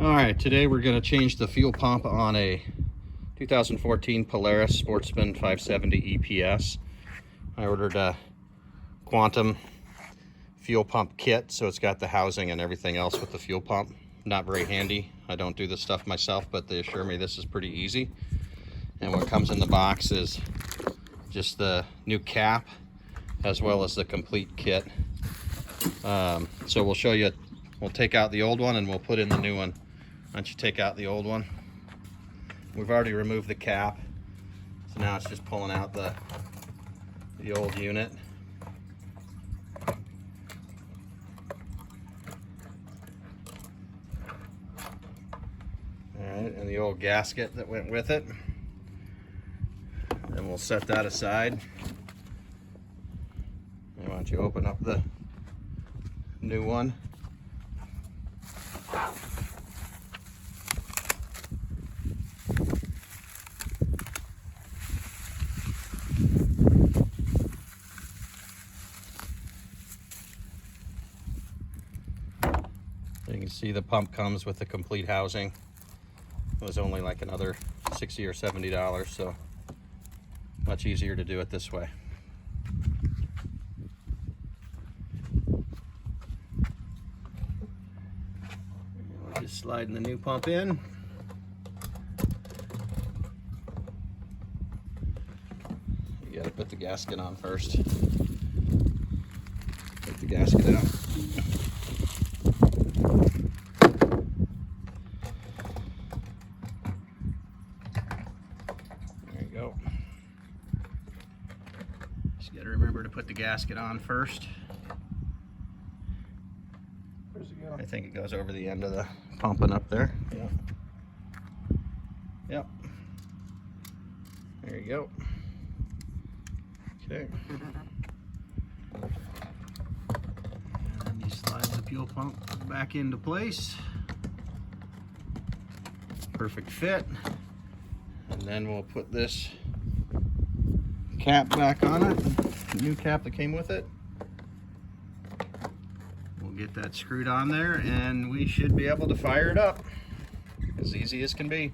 All right, today we're going to change the fuel pump on a 2014 Polaris Sportsman 570 EPS. I ordered a Quantum fuel pump kit, so it's got the housing and everything else with the fuel pump. Not very handy. I don't do this stuff myself, but they assure me this is pretty easy. And what comes in the box is just the new cap as well as the complete kit. So we'll show you, we'll take out the old one and we'll put in the new one. Why don't you take out the old one? We've already removed the cap, so now it's just pulling out the old unit. Alright, and the old gasket that went with it. And we'll set that aside. And why don't you open up the new one? You can see the pump comes with the complete housing. It was only like another $60 or $70, so much easier to do it this way. We're just sliding the new pump in. You gotta put the gasket on first. Take the gasket out. Go. Just got to remember to put the gasket on first. Where's it go? I think it goes over the end of the pumping up there. Yeah. Yep. There you go. Okay. And you slide the fuel pump back into place. Perfect fit. And then we'll put this cap back on it, the new cap that came with it. We'll get that screwed on there and we should be able to fire it up. As easy as can be.